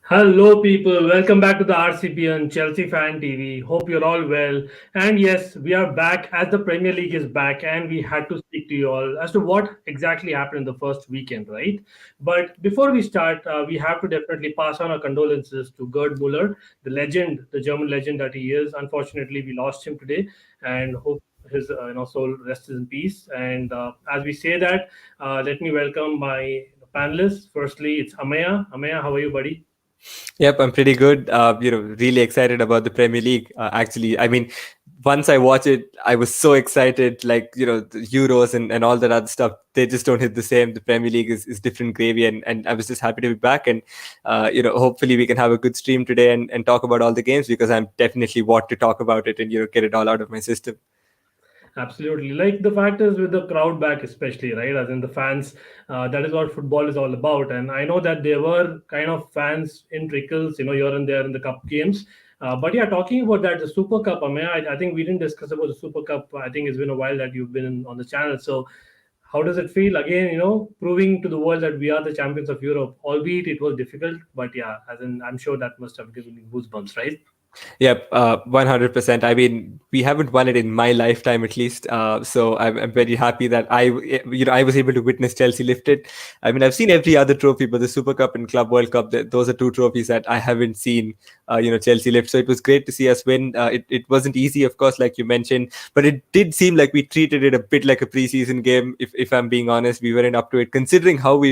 Hello, people. Welcome back to the RCBian Chelsea Fan TV. Hope you're all well. And yes, we are back as the Premier League is back, and we had to speak to you all as to what exactly happened in the first weekend, right? But before we start, we have to definitely pass on our condolences to Gerd Muller, the legend, the German legend that he is. Unfortunately, we lost him today, and hope his soul rests in peace. And as we say that, let me welcome my panelists. Firstly, it's Ameya. Ameya, how are you, buddy? Yep, I'm pretty good. Really excited about the Premier League. Once I watch it, I was so excited. The Euros and all that other stuff, they just don't hit the same. The Premier League is different gravy, and I was just happy to be back. And hopefully we can have a good stream today and talk about all the games because I'm definitely want to talk about it and get it all out of my system. Absolutely. Like the fact is with the crowd back, especially, right? As in the fans, that is what football is all about. And I know that there were kind of fans in trickles, here and there in the cup games. But yeah, talking about that, the Super Cup, I think we didn't discuss about the Super Cup. I think it's been a while that you've been on the channel. So how does it feel? Again, proving to the world that we are the champions of Europe, albeit it was difficult. But yeah, as in, I'm sure that must have given you goosebumps, right? Yep, 100%. I mean, we haven't won it in my lifetime, at least. So I'm very happy that I was able to witness Chelsea lift it. I mean, I've seen every other trophy, but the Super Cup and Club World Cup, those are two trophies that I haven't seen, Chelsea lift. So it was great to see us win. It wasn't easy, of course, like you mentioned, but it did seem like we treated it a bit like a preseason game. If I'm being honest, we weren't up to it, considering how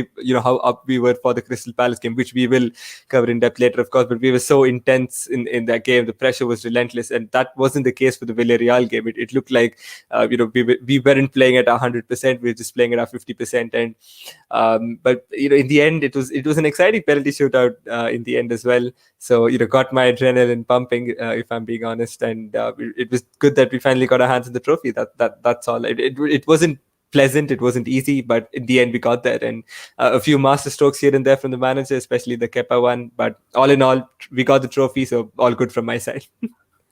how up we were for the Crystal Palace game, which we will cover in depth later, of course. But we were so intense in that game. The pressure was relentless, and that wasn't the case for the Villarreal game. It looked like we weren't playing at 100%. We were just playing at our 50%. And but in the end, it was an exciting penalty shootout in the end as well. So got my adrenaline pumping, if I'm being honest, and it was good that we finally got our hands on the trophy. That's all. It wasn't pleasant, it wasn't easy, but in the end we got there. And a few master strokes here and there from the manager, especially the Kepa one, but all in all we got the trophy, so all good from my side.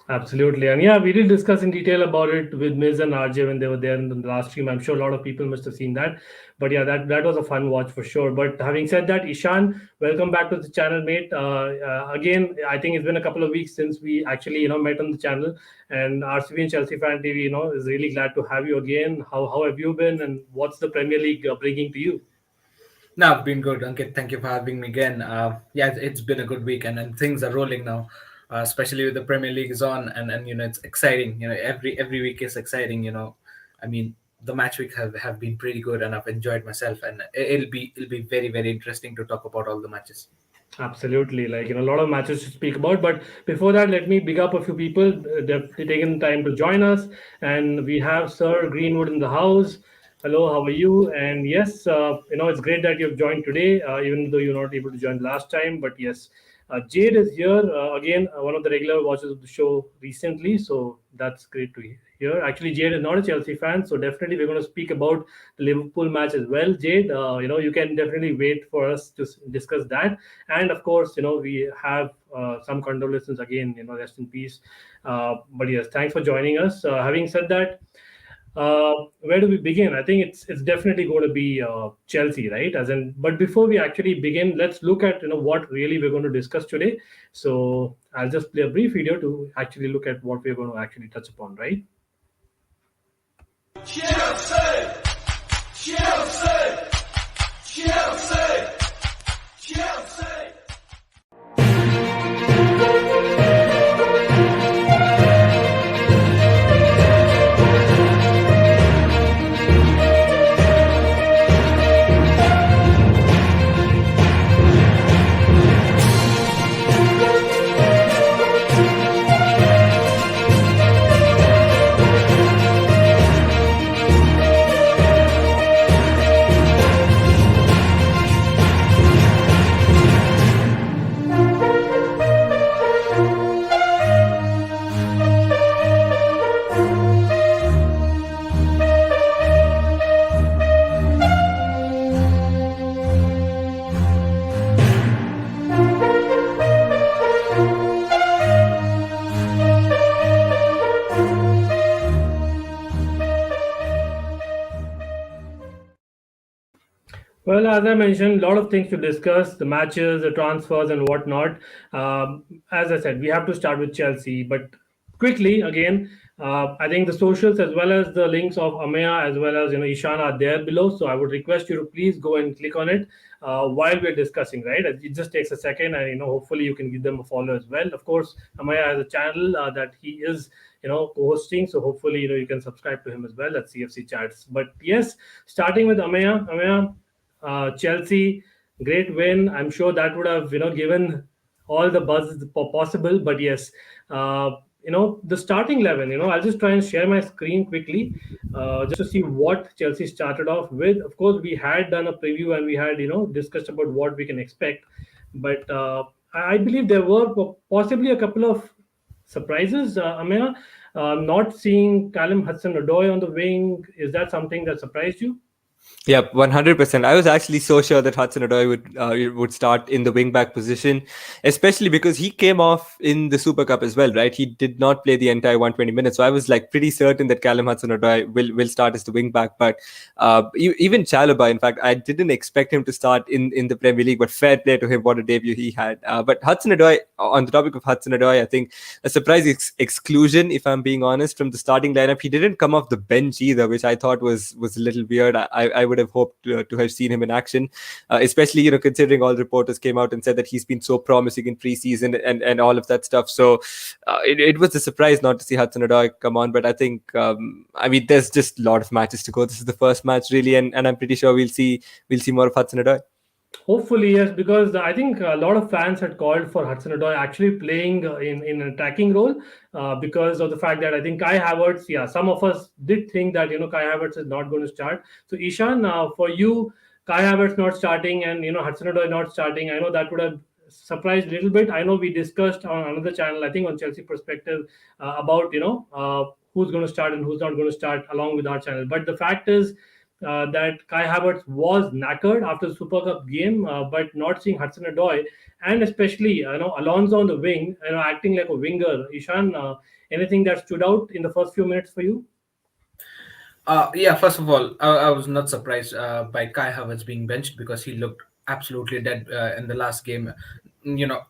Absolutely. And yeah, we did discuss in detail about it with Miz and RJ when they were there in the last stream. I'm sure a lot of people must have seen that. But yeah, that was a fun watch for sure. But having said that, Ishan, welcome back to the channel, mate. Again, I think it's been a couple of weeks since we actually, met on the channel. And RCBian Chelsea Fan TV, is really glad to have you again. How have you been, and what's the Premier League bringing to you? No, I've been good, Ankit. Thank you for having me again. It's been a good week, and things are rolling now. Especially with the Premier League is on, and it's exciting. Every week is exciting. I mean, the match week have been pretty good, and I've enjoyed myself. And it'll be very very interesting to talk about all the matches. Absolutely. Like, a lot of matches to speak about. But before that, let me big up a few people. They've taken time to join us. And we have Sir Greenwood in the house. Hello, how are you? And yes, it's great that you've joined today, even though you're not able to join last time. But yes, Jade is here again, one of the regular watchers of the show recently. So that's great to hear. Actually, Jade is not a Chelsea fan. So definitely we're going to speak about the Liverpool match as well. Jade, you can definitely wait for us to discuss that. And of course, we have some condolences again, rest in peace. But yes, thanks for joining us. Having said that, where do we begin? I think it's definitely going to be Chelsea, right? But before we actually begin, let's look at what really we're going to discuss today. So I'll just play a brief video to actually look at what we're going to actually touch upon, right? Chelsea, Chelsea, Chelsea, Chelsea. Well, as I mentioned, a lot of things to discuss, the matches, the transfers, and whatnot. As I said, we have to start with Chelsea. But quickly, again, I think the socials as well as the links of Ameya as well as Ishan are there below. So I would request you to please go and click on it while we're discussing. Right, it just takes a second, and hopefully you can give them a follow as well. Of course, Ameya has a channel that he is co-hosting, so hopefully you can subscribe to him as well at CFC Chats. But yes, starting with Ameya. Chelsea, great win. I'm sure that would have given all the buzz possible. But yes, uh, the starting 11. I'll just try and share my screen quickly, just to see what Chelsea started off with. Of course, we had done a preview and we had discussed about what we can expect, but I believe there were possibly a couple of surprises. Amina, not seeing Callum Hudson-Odoi on the wing, is that something that surprised you? Yeah, 100%. I was actually so sure that Hudson-Odoi would start in the wing-back position, especially because he came off in the Super Cup as well, right? He did not play the entire 120 minutes. So I was like pretty certain that Callum Hudson-Odoi will start as the wing-back. But even Chalobah, in fact, I didn't expect him to start in the Premier League, but fair play to him. What a debut he had. But Hudson-Odoi, on the topic of Hudson-Odoi, I think a surprise exclusion, if I'm being honest, from the starting lineup. He didn't come off the bench either, which I thought was a little weird. I would have hoped to have seen him in action, especially considering all reporters came out and said that he's been so promising in preseason and all of that stuff. So it was a surprise not to see Hudson-Odoi come on. But I think I mean there's just a lot of matches to go. This is the first match really, and I'm pretty sure we'll see more of Hudson-Odoi. Hopefully, yes, because I think a lot of fans had called for Hudson-Odoi actually playing in an attacking role because of the fact that I think Kai Havertz, yeah, some of us did think that Kai Havertz is not going to start. So Ishan, for you, Kai Havertz not starting and Hudson-Odoi not starting, I know that would have surprised a little bit. I know we discussed on another channel, I think on Chelsea Perspective, about who's going to start and who's not going to start along with our channel. But the fact is that Kai Havertz was knackered after the Super Cup game, but not seeing Hudson-Odoi and especially Alonso on the wing, acting like a winger. Ishan, anything that stood out in the first few minutes for you? Yeah, first of all, I was not surprised by Kai Havertz being benched because he looked absolutely dead in the last game. You know,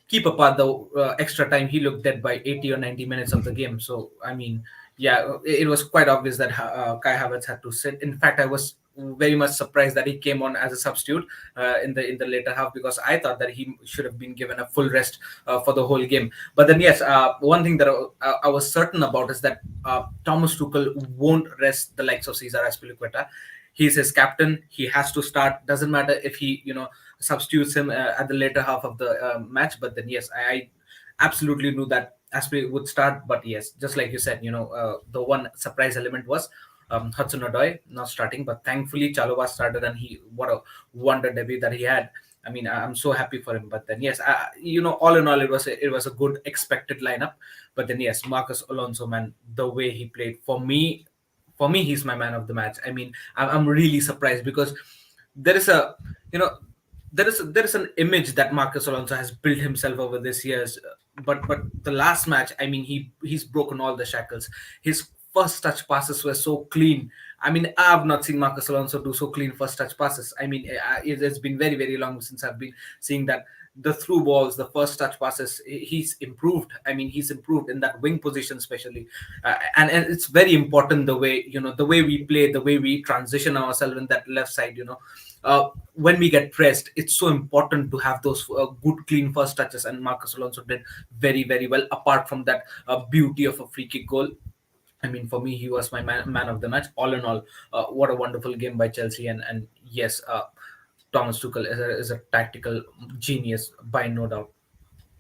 keep apart the extra time, he looked dead by 80 or 90 minutes of the game. So, I mean, yeah, it was quite obvious that Kai Havertz had to sit. In fact, I was very much surprised that he came on as a substitute in the later half because I thought that he should have been given a full rest for the whole game. But then, yes, one thing that I was certain about is that Thomas Tuchel won't rest the likes of Cesar Azpilicueta. He's his captain. He has to start. Doesn't matter if he, substitutes him at the later half of the match. But then, yes, I absolutely knew that Asprey would start. But yes, just like you said, the one surprise element was Hudson-Odoi not starting. But thankfully, Chalobah started, and what a wonder debut that he had. I mean, I'm so happy for him. But then, yes, all in all, it was a good expected lineup. But then, yes, Marcus Alonso, man, the way he played for me, he's my man of the match. I mean, I'm really surprised because there is a, you know, there is an image that Marcus Alonso has built himself over this years. But the last match, I mean, he's broken all the shackles. His first touch passes were so clean. I mean, I have not seen Marcus Alonso do so clean first touch passes. I mean, it's been very, very long since I've been seeing that. The through balls, the first touch passes, he's improved. I mean, he's improved in that wing position, especially, and it's very important the way we play, the way we transition ourselves in that left side. When we get pressed, it's so important to have those good, clean first touches, and Marcus Alonso did very, very well. Apart from that beauty of a free kick goal, I mean, for me, he was my man of the match. All in all, what a wonderful game by Chelsea, and yes, Thomas Tuchel is a tactical genius by no doubt.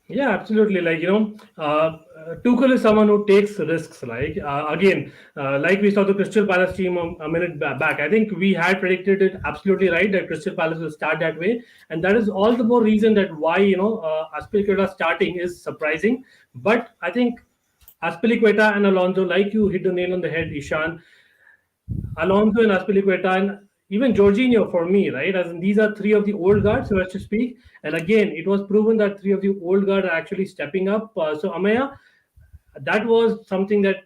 Yeah, absolutely. Tuchel is someone who takes risks. Again, like we saw the Crystal Palace team a minute back. I think we had predicted it absolutely right that Crystal Palace will start that way, and that is all the more reason that why Azpilicueta starting is surprising. But I think Azpilicueta and Alonso, like you hit the nail on the head, Ishan. Alonso and Azpilicueta and even Jorginho for me, right? As in these are three of the old guards, so as to speak. And again, it was proven that three of the old guard are actually stepping up. So Ameya, that was something that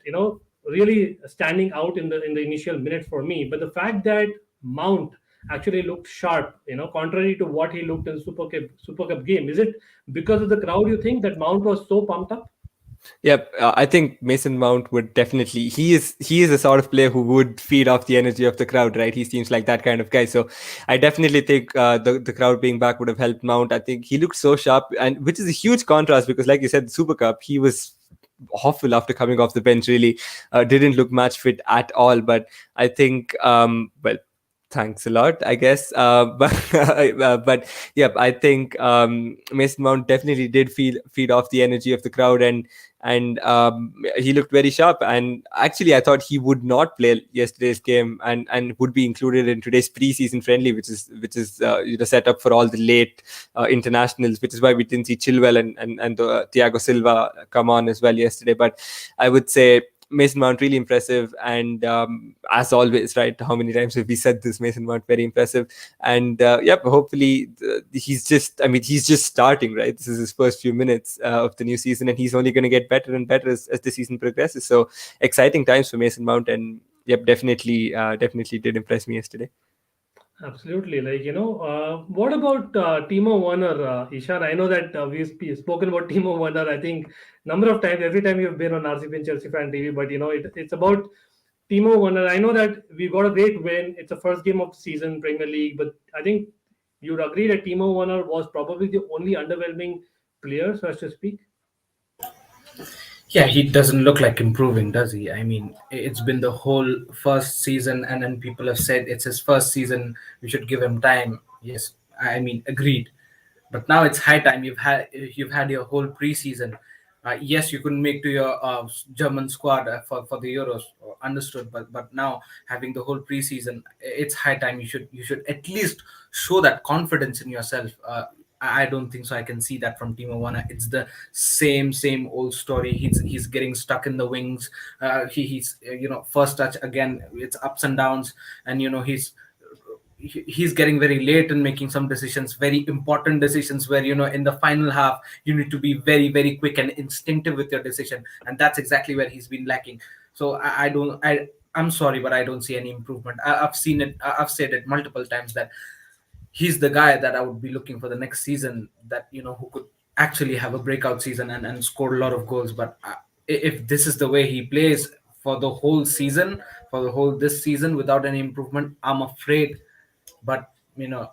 really standing out in the initial minutes for me. But the fact that Mount actually looked sharp, contrary to what he looked in Super Cup game. Is it because of the crowd, you think, that Mount was so pumped up? Yep, I think Mason Mount would definitely. He is a sort of player who would feed off the energy of the crowd, right? He seems like that kind of guy. So I definitely think the crowd being back would have helped Mount. I think he looked so sharp, and which is a huge contrast because, like you said, the Super Cup, he was awful after coming off the bench. Really, didn't look match fit at all. But I think, well, thanks a lot, I guess. But yeah, I think Mason Mount definitely did feed off the energy of the crowd, and he looked very sharp. And actually, I thought he would not play yesterday's game and would be included in today's preseason friendly, which is set up for all the late internationals, which is why we didn't see Chilwell and Thiago Silva come on as well yesterday. But I would say Mason Mount really impressive, and as always, right? How many times have we said this? Mason Mount very impressive, and yep. Hopefully, he's just. I mean, he's just starting, right? This is his first few minutes of the new season, and he's only going to get better and better as the season progresses. So exciting times for Mason Mount, and yep, definitely did impress me yesterday. Absolutely. What about Timo Werner, Ishan? I know that we've spoken about Timo Werner, I think, number of times, every time you've been on RCBian Chelsea Fan TV, but it's about Timo Werner. I know that we got a great win. It's the first game of the season, Premier League, but I think you'd agree that Timo Werner was probably the only underwhelming player, so as to speak. Yeah, he doesn't look like improving, does he? I mean, it's been the whole first season, and then people have said it's his first season. We should give him time. Yes, I mean, agreed. But now it's high time. You've had your whole preseason. Yes, you couldn't make to your German squad for the Euros. Understood, but now having the whole preseason, it's high time. You should at least show that confidence in yourself. I don't think so. I can see that from Timo Werner. It's the same old story. He's getting stuck in the wings. He's first touch again. It's ups and downs, and he's getting very late and making some decisions, very important decisions, where in the final half you need to be very very quick and instinctive with your decision, and that's exactly where he's been lacking. So I don't I'm sorry, but I don't see any improvement. I've seen it. I've said it multiple times that he's the guy that I would be looking for the next season, that who could actually have a breakout season and score a lot of goals. But if this is the way he plays for the whole season, for the whole this season without any improvement, I'm afraid. But he'll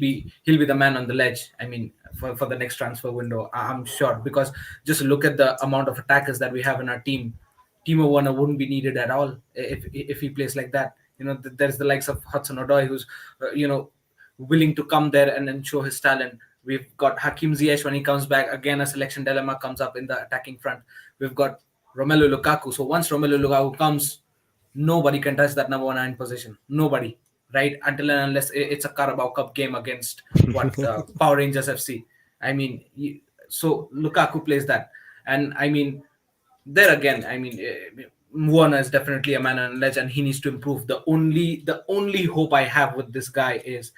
be the man on the ledge. I mean, for the next transfer window, I'm sure, because just look at the amount of attackers that we have in our team. Timo Werner wouldn't be needed at all if he plays like that. There's the likes of Hudson Odoi, who's willing to come there and then show his talent. We've got Hakim Ziyech when he comes back. Again, a selection dilemma comes up in the attacking front. We've got Romelu Lukaku. So once Romelu Lukaku comes, nobody can touch that number 9 position. Nobody, right? Until and unless it's a Carabao Cup game against Power Rangers FC. I mean, so Lukaku plays that, and I mean, there again, I mean, Warner is definitely a man on ledge, and he needs to improve. The only hope I have with this guy is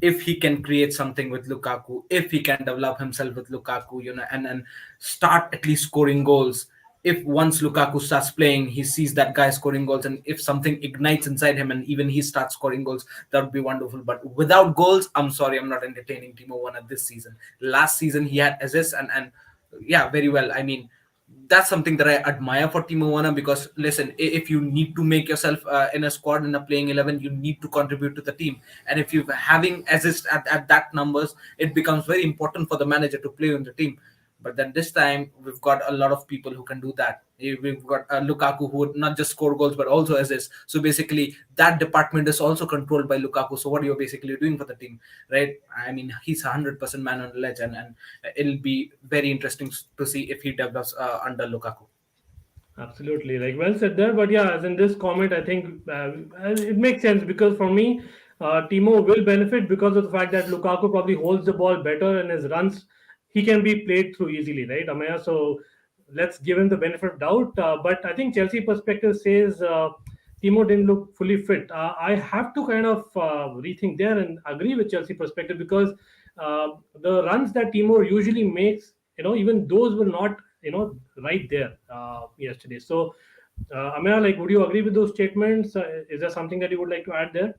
if he can create something with Lukaku, if he can develop himself with Lukaku, and start at least scoring goals. If once Lukaku starts playing, he sees that guy scoring goals, and if something ignites inside him and even he starts scoring goals, that would be wonderful. But without goals, I'm sorry, I'm not entertaining Timo Werner this season. Last season he had assists, and yeah, very well. I mean, that's something that I admire for Timo Werner, because listen, if you need to make yourself in a squad, in a playing 11, you need to contribute to the team. And if you're having assists at that numbers, it becomes very important for the manager to play on the team. But then this time we've got a lot of people who can do that. We've got Lukaku, who would not just score goals but also assists. So basically that department is also controlled by Lukaku. So what are you basically doing for the team, right? I mean, he's 100% man on the ledge, and it'll be very interesting to see if he develops under Lukaku. Absolutely, like well said there. But yeah, as in this comment, I think it makes sense, because for me, Timo will benefit because of the fact that Lukaku probably holds the ball better, and his runs, he can be played through easily, right, Ameya? So let's give him the benefit of doubt. But I think Chelsea perspective says Timo didn't look fully fit. I have to kind of rethink there and agree with Chelsea perspective, because the runs that Timo usually makes, even those were not, right there yesterday. So, Ameya, like, would you agree with those statements? Is there something that you would like to add there?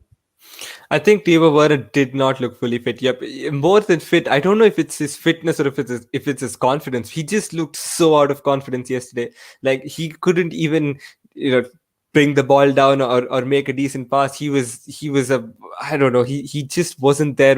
I think Timo Werner did not look fully fit. Yep, more than fit. I don't know if it's his fitness or if it's his confidence. He just looked so out of confidence yesterday. Like he couldn't even, you know, bring the ball down or make a decent pass. He was a, I don't know. He just wasn't there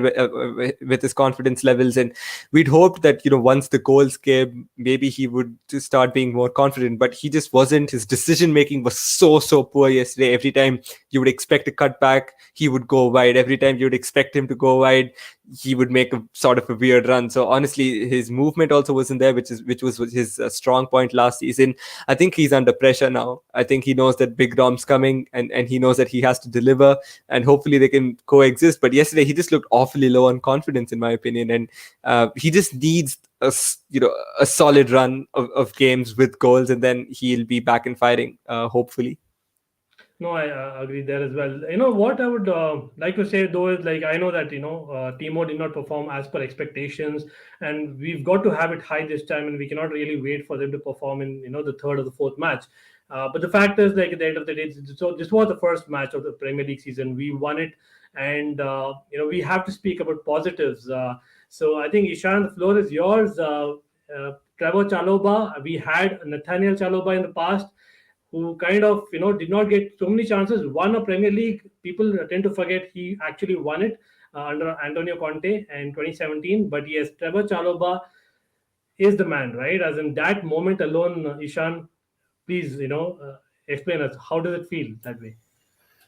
with his confidence levels, and we'd hoped that, once the goals came, maybe he would just start being more confident. But he just wasn't. His decision making was so poor yesterday. Every time you would expect a cutback, he would go wide. Every time you would expect him to go wide, he would make a sort of a weird run. So honestly, his movement also wasn't there, which was his strong point last season. I think he's under pressure now. I think he knows that Big Dom's coming, and he knows that he has to deliver, and hopefully they can coexist. But yesterday he just looked awfully low on confidence, in my opinion, and he just needs a solid run of games with goals, and then he'll be back in fighting, hopefully. No, I agree there as well. You know what I would like to say though is, like, I know that Timo did not perform as per expectations, and we've got to have it high this time, and we cannot really wait for them to perform in the third or the fourth match. But the fact is, like, at the end of the day, so this was the first match of the Premier League season. We won it, and we have to speak about positives. So I think, Ishan, the floor is yours. Trevor Chalobah, we had Nathaniel Chalobah in the past, who kind of did not get so many chances, won a Premier League. People tend to forget he actually won it under Antonio Conte in 2017. But yes, Trevor Chalobah is the man, right? As in that moment alone, Ishan, please, explain us, how does it feel that way?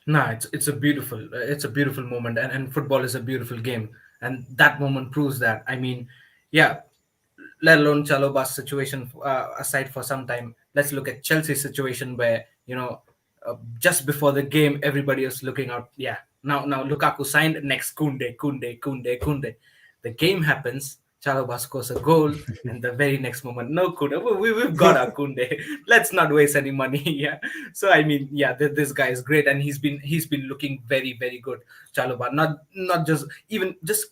No, it's a beautiful moment, and football is a beautiful game, and that moment proves that. I mean, yeah, let alone Chalobah's situation aside for some time, let's look at Chelsea's situation where just before the game everybody was looking out. Yeah, now Lukaku signed, next Kunde. The game happens. Chalobah scores a goal, and the very next moment, no Kunde, we've got our Kunde. Let's not waste any money. Yeah, so I mean, yeah, this guy is great, and he's been looking very good. Chalobah, not just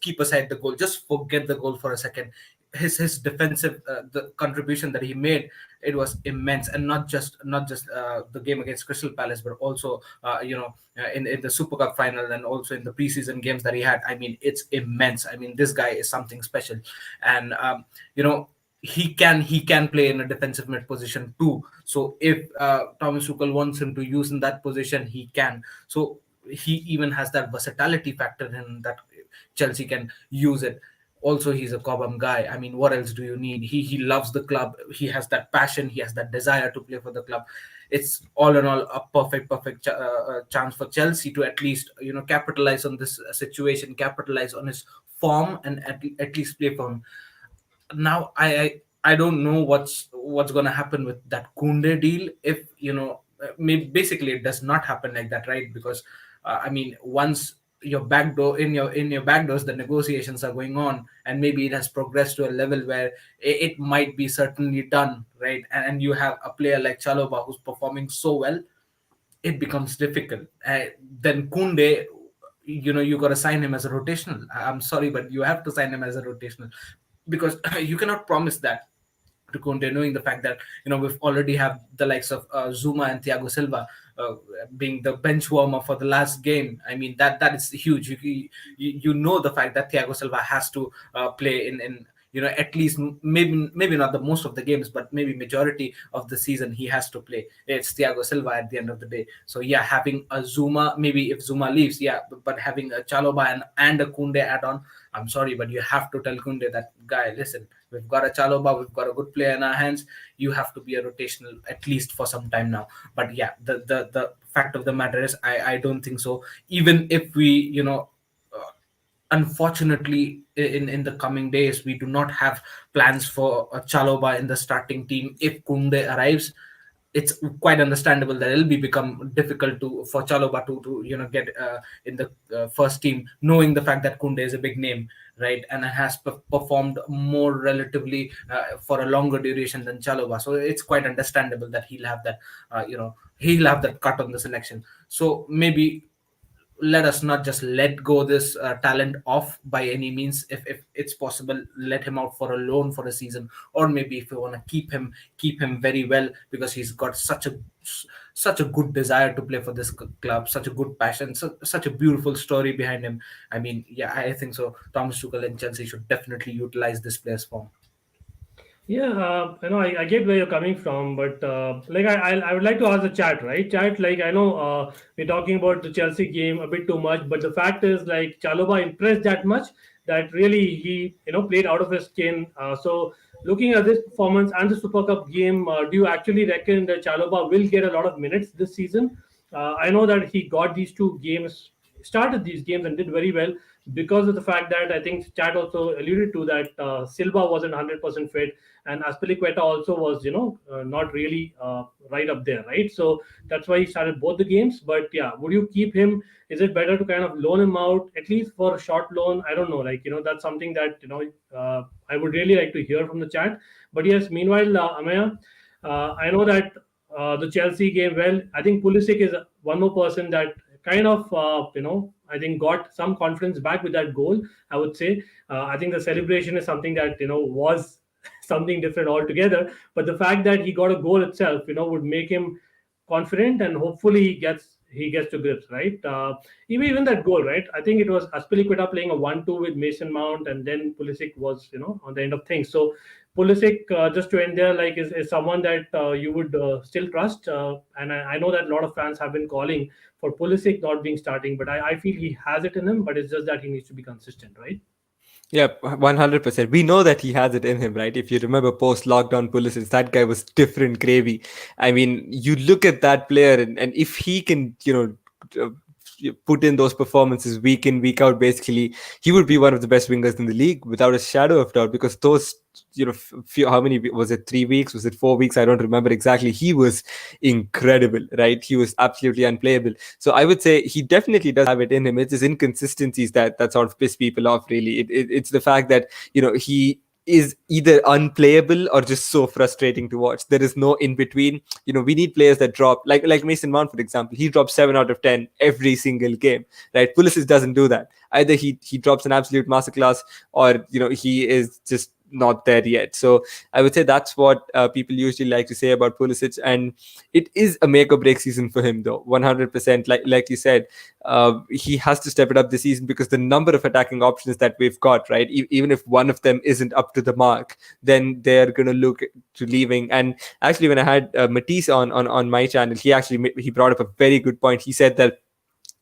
keep aside the goal, just forget the goal for a second. His defensive the contribution that he made, it was immense, and not just the game against Crystal Palace, but also in the Super Cup final, and also in the preseason games that he had. I mean, it's immense. I mean, this guy is something special, and he can play in a defensive mid position too. So if Thomas Tuchel wants him to use in that position, he can. So he even has that versatility factor in that Chelsea can use it. Also, he's a Cobham guy. I mean, what else do you need? He loves the club. He has that passion. He has that desire to play for the club. It's all in all a perfect chance for Chelsea to at least capitalize on this situation, capitalize on his form, and at least play for him. Now I don't know what's going to happen with that Kunde deal. If maybe basically it does not happen like that, right? Because I mean, once your back door in your back doors, the negotiations are going on, and maybe it has progressed to a level where it might be certainly done, right? And you have a player like Chalobah who's performing so well, it becomes difficult. Then Kunde, you got to sign him as a rotational. I'm sorry, but you have to sign him as a rotational, because you cannot promise that to Conte, knowing the fact that we've already have the likes of Zuma and Thiago Silva being the bench warmer for the last game. I mean, that is huge. You know the fact that Thiago Silva has to play in at least maybe not the most of the games, but maybe majority of the season he has to play. It's Thiago Silva at the end of the day. So yeah, having a Zuma, maybe if Zuma leaves, yeah, but having a Chalobah and a Kunde add-on, I'm sorry, but you have to tell Kunde that, guy, listen, we've got a Chalobah, we've got a good player in our hands. You have to be a rotational at least for some time now. But yeah, the fact of the matter is, I don't think so. Even if we, unfortunately, in the coming days, we do not have plans for a Chalobah in the starting team. If Kunde arrives, it's quite understandable that it'll be become difficult to for Chalobah to get in the first team, knowing the fact that Kunde is a big name, right, and has performed more relatively for a longer duration than Chalobah. So it's quite understandable that he'll have that cut on the selection. So maybe let us not just let go this talent off by any means. If it's possible, let him out for a loan for a season, or maybe if you want to keep him very well, because he's got such a good desire to play for this club, such a good passion, such a beautiful story behind him. I mean, yeah, I think so. Thomas Tuchel and Chelsea should definitely utilize this player's form. Yeah, I get where you're coming from, but like I would like to ask the chat, right? Chat, like I know we're talking about the Chelsea game a bit too much, but the fact is, like Chalobah impressed that much that really he played out of his skin. So looking at this performance and the Super Cup game, do you actually reckon that Chalobah will get a lot of minutes this season? I know that he got these two games, started these games and did very well because of the fact that I think Chat also alluded to that Silva wasn't 100% fit and Aspilicueta also was, not really right up there, right? So that's why he started both the games. But yeah, would you keep him? Is it better to kind of loan him out at least for a short loan? I don't know. Like that's something that I would really like to hear from the chat. But yes, meanwhile, Ameya, I know that the Chelsea game. Well, I think Pulisic is one more person that kind of I think got some confidence back with that goal. I would say I think the celebration is something that was something different altogether. But the fact that he got a goal itself, would make him confident and hopefully he gets to grips, right? Even that goal, right? I think it was Aspilicueta playing a 1-2 with Mason Mount, and then Pulisic was, on the end of things. So Pulisic, just to end there, like is someone that you would still trust. And I know that a lot of fans have been calling for Pulisic not being starting, but I feel he has it in him, but it's just that he needs to be consistent, right? Yeah, 100%. We know that he has it in him, right? If you remember post lockdown Pulisic, that guy was different gravy. I mean, you look at that player, and if he can, put in those performances week in, week out, basically, he would be one of the best wingers in the league without a shadow of doubt because those, how many, was it 3 weeks? Was it 4 weeks? I don't remember exactly. He was incredible, right? He was absolutely unplayable. So I would say he definitely does have it in him. It's his inconsistencies that sort of piss people off, really. It's the fact that, he is either unplayable or just so frustrating to watch. There is no in between. We need players that drop, like Mason Mount, for example. He drops 7 out of 10 every single game, right? Pulisic doesn't do that. Either he drops an absolute masterclass, or he is just not there yet. So I would say that's what people usually like to say about Pulisic, and it is a make or break season for him, though. 100%, like you said, he has to step it up this season because the number of attacking options that we've got, right? Even if one of them isn't up to the mark, then they're going to look to leaving. And actually, when I had Matisse on my channel, he brought up a very good point. He said that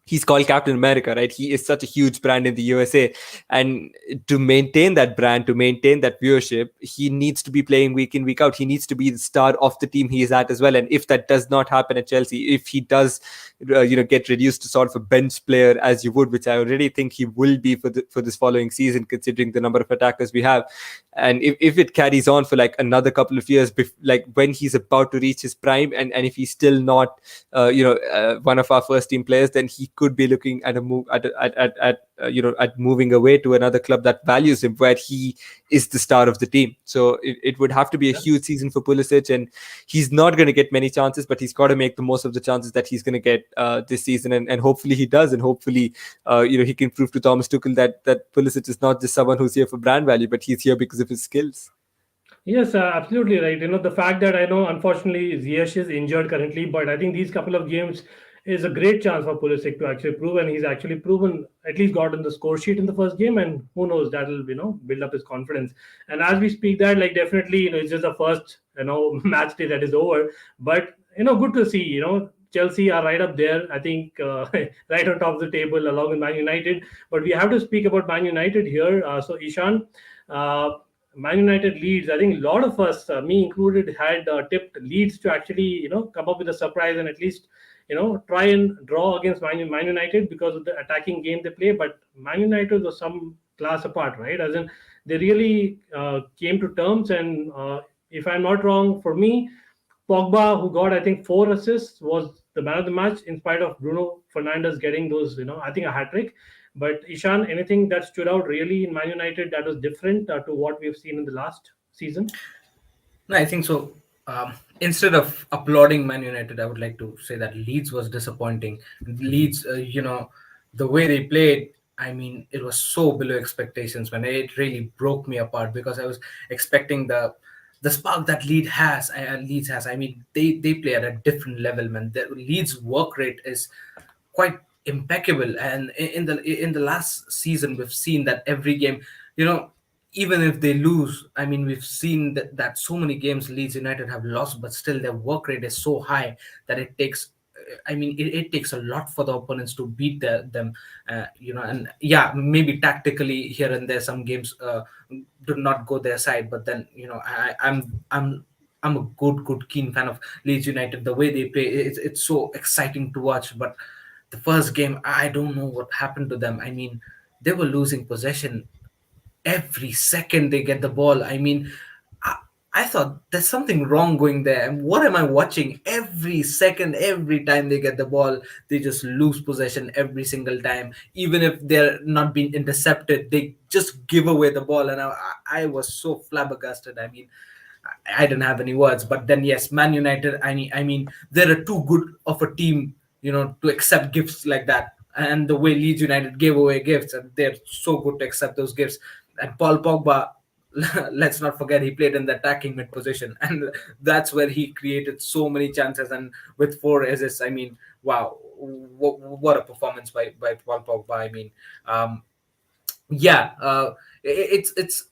he's called Captain America, right? He is such a huge brand in the USA. And to maintain that brand, to maintain that viewership, he needs to be playing week in, week out. He needs to be the star of the team he is at as well. And if that does not happen at Chelsea, if he does, get reduced to sort of a bench player as you would, which I already think he will be for this following season, considering the number of attackers we have. And if it carries on for like another couple of years, like when he's about to reach his prime, and if he's still not, one of our first team players, then he could be looking at a move at moving away to another club that values him, where he is the star of the team. So it would have to be a huge season for Pulisic, and he's not going to get many chances, but he's got to make the most of the chances that he's going to get this season, and hopefully he does, and hopefully he can prove to Thomas Tuchel that Pulisic is not just someone who's here for brand value, but he's here because of his skills. Yes, absolutely right. The fact that I know, unfortunately, Ziyech is injured currently, but I think these couple of games is a great chance for Pulisic to actually prove, and he's actually proven, at least got on the score sheet in the first game, and who knows, that'll build up his confidence. And as we speak, that like definitely, it's just the first match day that is over, but good to see. Chelsea are right up there. I think right on top of the table along with Man United. But we have to speak about Man United here. So Ishan. Man United Leeds. I think a lot of us, me included, had tipped Leeds to actually, come up with a surprise and at least, try and draw against Man United because of the attacking game they play. But Man United was some class apart, right? As in, they really came to terms. And if I'm not wrong, for me, Pogba, who got I think 4 assists, was the man of the match in spite of Bruno Fernandes getting those, I think a hat trick. But Ishan, anything that stood out really in Man United that was different to what we've seen in the last season? No, I think so. Instead of applauding Man United, I would like to say that Leeds was disappointing. Leeds, the way they played, I mean, it was so below expectations, when it really broke me apart, because I was expecting the spark that Leeds has. I mean, they play at a different level, man. The Leeds work rate is quite impeccable, and in the last season we've seen that every game, you know, even if they lose, I mean, we've seen that so many games Leeds United have lost, but still their work rate is so high that it takes, I mean, it takes a lot for the opponents to beat them, and yeah, maybe tactically here and there some games do not go their side, but then, I'm a good keen fan of Leeds United. The way they play, it's so exciting to watch. But the first game, I don't know what happened to them. I mean, they were losing possession every second they get the ball. I mean, I, I thought there's something wrong going there. And what am I watching? Every second, every time they get the ball, they just lose possession every single time. Even if they're not being intercepted, they just give away the ball. And I was so flabbergasted. I mean, I didn't have any words. But then, yes, Man United. I mean, they're too good of a team, to accept gifts like that. And the way Leeds United gave away gifts, and they're so good to accept those gifts. And Paul Pogba, let's not forget, he played in the attacking mid position, and that's where he created so many chances. And with 4 assists, I mean, wow, what a performance by Paul Pogba. I mean, yeah, it's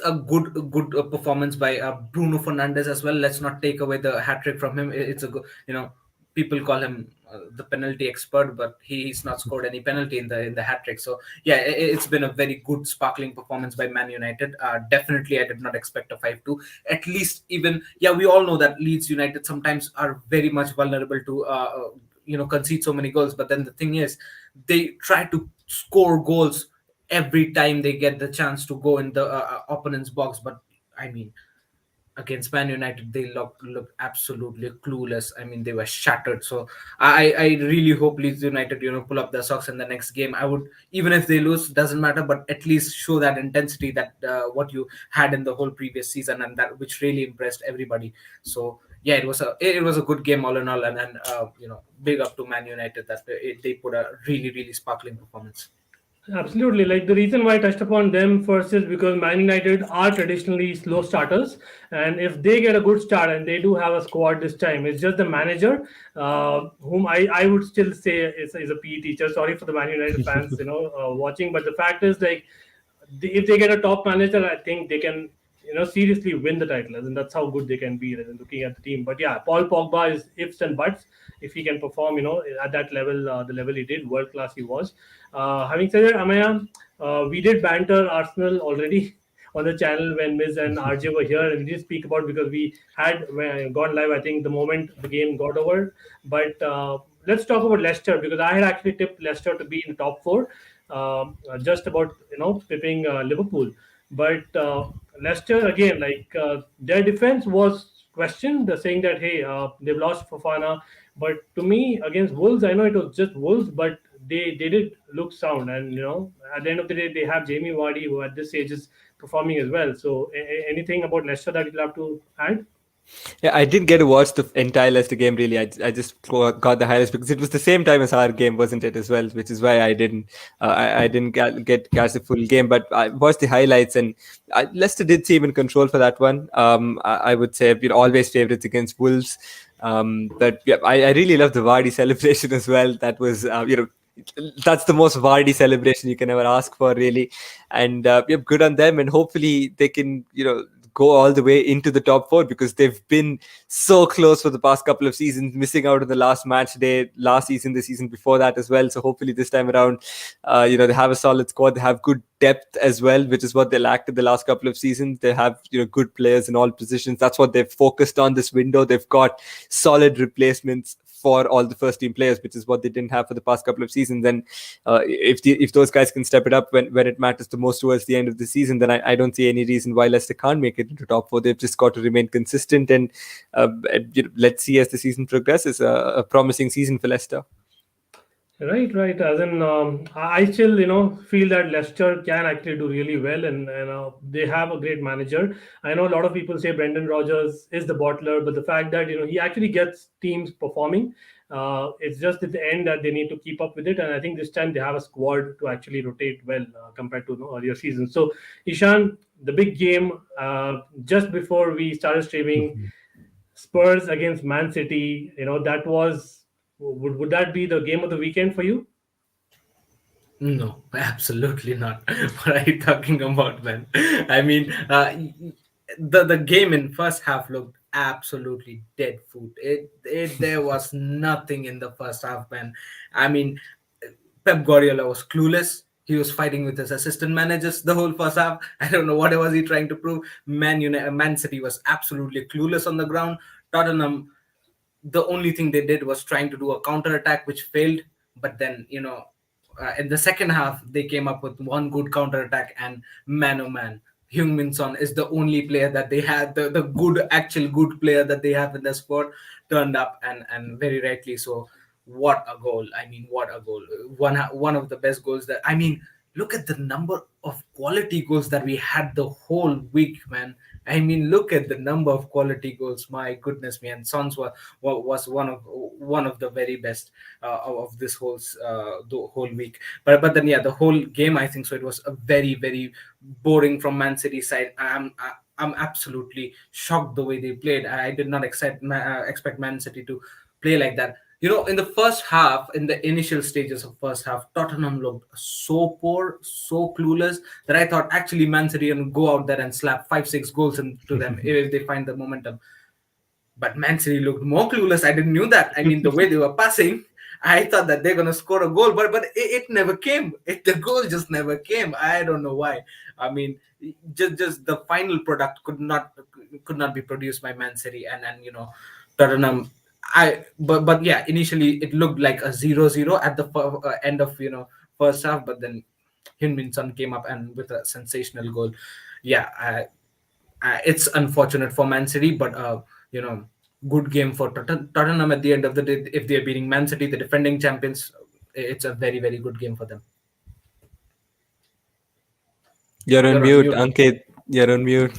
a good performance by Bruno Fernandes as well. Let's not take away the hat trick from him. It's a good, people call him the penalty expert, but he's not scored any penalty in the hat trick. So yeah, it's been a very good sparkling performance by Man United. Definitely, I did not expect a 5-2. At least, even, yeah, we all know that Leeds United sometimes are very much vulnerable to concede so many goals. But then the thing is, they try to score goals every time they get the chance to go in the opponent's box. But I mean, against Man United, they look absolutely clueless. I mean, they were shattered. So I really hope Leeds United, pull up their socks in the next game. I would, even if they lose, doesn't matter, but at least show that intensity that what you had in the whole previous season, and that which really impressed everybody. So yeah, it was a good game all in all, and big up to Man United that they put a really really sparkling performance. Absolutely. Like the reason why I touched upon them first is because Man United are traditionally slow starters, and if they get a good start, and they do have a squad this time, it's just the manager, whom I would still say is a PE teacher. Sorry for the Man United fans, watching, but the fact is, like, if they get a top manager, I think they can, seriously win the title, and that's how good they can be, looking at the team. But yeah, Paul Pogba is ifs and buts. If he can perform, at that level, the level he did, world class he was. Having said that, Ameya, we did banter Arsenal already on the channel when Miz and RJ were here, and we did speak about, because we had gone live, I think, the moment the game got over. But let's talk about Leicester, because I had actually tipped Leicester to be in the top four, just about, pipping Liverpool. But Leicester again, like, their defense was questioned, saying that, hey, they've lost Fofana. But to me, against Wolves, I know it was just Wolves, but they did look sound. And at the end of the day, they have Jamie Vardy, who at this age is performing as well. So anything about Leicester that you'll have to add? Yeah, I didn't get to watch the entire Leicester game really. I just got the highlights because it was the same time as our game, wasn't it, as well? Which is why I didn't get catch the full game. But I watched the highlights, and Leicester did seem in control for that one. I would say, always favourites against Wolves. But yeah, I really love the Vardy celebration as well. That was that's the most Vardy celebration you can ever ask for, really. And yeah, good on them, and hopefully they can go all the way into the top four, because they've been so close for the past couple of seasons, missing out on the last match day last season, the season before that as well. So hopefully this time around, they have a solid squad. They have good depth as well, which is what they lacked in the last couple of seasons. They have good players in all positions. That's what they've focused on this window. They've got solid replacements for all the first team players, which is what they didn't have for the past couple of seasons. And if those guys can step it up when it matters the most towards the end of the season, then I don't see any reason why Leicester can't make it into top four. They've just got to remain consistent, and let's see as the season progresses. A promising season for Leicester. Right, right. As in, I still, feel that Leicester can actually do really well, and they have a great manager. I know a lot of people say Brendan Rodgers is the bottler, but the fact that he actually gets teams performing, it's just at the end that they need to keep up with it. And I think this time they have a squad to actually rotate well compared to earlier seasons. So, Ishan, the big game just before we started streaming, Spurs against Man City. That was would that be the game of the weekend for you? No, absolutely not. What are you talking about, man? I mean, the game in first half looked absolutely dead food. It there was nothing in the first half, man. I mean, Pep Guardiola was clueless. He was fighting with his assistant managers the whole first half. I don't know what was he trying to prove. Man City was absolutely clueless on the ground. Tottenham, the only thing they did was trying to do a counter attack, which failed. But then, in the second half, they came up with one good counter attack, and man, oh man, Heung-min Son is the only player that they had, the good, actual good player that they have in the squad, turned up, and very rightly so. What a goal! I mean, what a goal! One of the best goals that, I mean, look at the number of quality goals that we had the whole week, man. I mean, look at the number of quality goals. My goodness, man. Sons was one of the very best of this the whole week. But then, yeah, the whole game, I think so. It was a very, very boring from Man City side. I'm absolutely shocked the way they played. I did not expect Man City to play like that. In the first half, in the initial stages of first half, Tottenham looked so poor, so clueless, that I thought actually Man City can go out there and slap 5-6 goals into them if they find the momentum. But Man City looked more clueless. I didn't knew that. I mean, the way they were passing, I thought that they're gonna score a goal, but it never came. The goal just never came. I don't know why. I mean, just the final product could not be produced by Man City, and Tottenham. But yeah, initially it looked like a 0-0 at the end of first half, but then Hyun-Min Son came up and with a sensational goal. Yeah, it's unfortunate for Man City, but you know, good game for Tottenham at the end of the day. If they're beating Man City, the defending champions, it's a very, very good game for them. You're on You're on mute, mute. Ankit. You're on mute.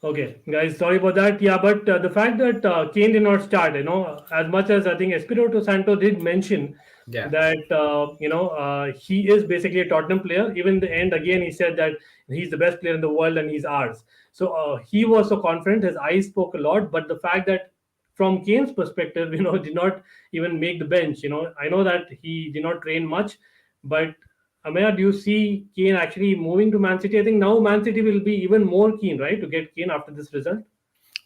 Okay, guys, sorry about that. Yeah, but the fact that Kane did not start, as much as I think Espirito Santo did mention Yeah. that, he is basically a Tottenham player. Even in the end, again, he said that he's the best player in the world and he's ours. So he was so confident. His eyes spoke a lot. But the fact that, from Kane's perspective, did not even make the bench. I know that he did not train much, but Ameya, do you see Kane actually moving to Man City? I think now Man City will be even more keen, right, to get Kane after this result.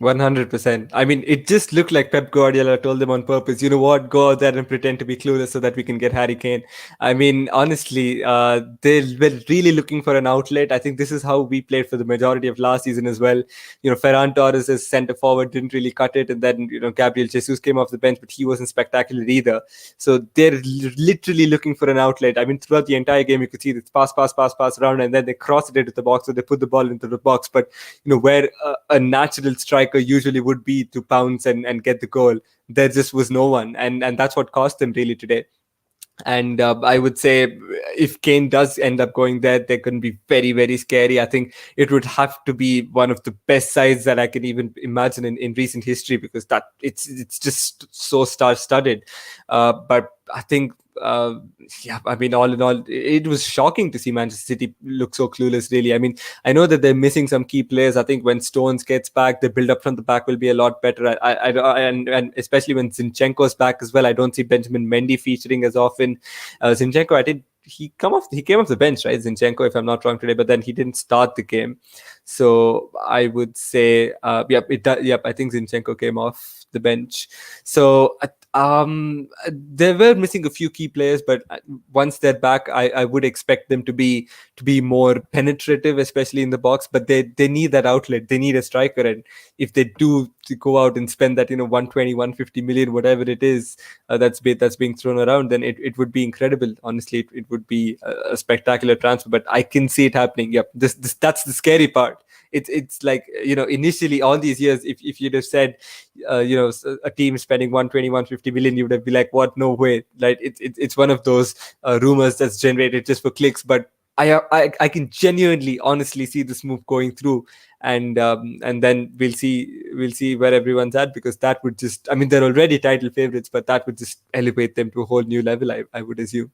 100%. I mean, it just looked like Pep Guardiola told them on purpose, you know what, go out there and pretend to be clueless so that we can get Harry Kane. I mean, honestly, they were really looking for an outlet. I think this is how we played for the majority of last season as well. Ferran Torres as centre forward didn't really cut it. And then, Gabriel Jesus came off the bench, but he wasn't spectacular either. So they're literally looking for an outlet. I mean, throughout the entire game, you could see this pass around, and then they crossed it into the box, so they put the ball into the box. But where a natural striker usually would be to pounce and get the goal, there just was no one, and that's what cost them really today. And I would say if Kane does end up going there, they can be very, very scary. I think it would have to be one of the best sides that I can even imagine in recent history, because that it's just so star-studded. But I think, yeah, I mean, all in all, it was shocking to see Manchester City look so clueless, really. I mean, I know that they're missing some key players. I think when Stones gets back, the build up from the back will be a lot better. And especially when Zinchenko's back as well, I don't see Benjamin Mendy featuring as often. Zinchenko, I did. He came off the bench, right? Zinchenko, if I'm not wrong today, but then he didn't start the game. So I would say, yep, I think Zinchenko came off the bench. So they were missing a few key players, but once they're back, I would expect them to be more penetrative, especially in the box. But they need that outlet. They need a striker, and if they do to go out and spend that 120, 150 million, whatever it is, that's being thrown around, then it would be incredible. Honestly, it would be a spectacular transfer. But I can see it happening. Yep, this that's the scary part. it's like, initially all these years, if you'd have said, a team spending 120, 150 million, you would have been like, what? No way. Like it's one of those rumors that's generated just for clicks. But I can genuinely, honestly see this move going through, and then we'll see where everyone's at, because that would just, I mean, they're already title favorites, but that would just elevate them to a whole new level, I would assume.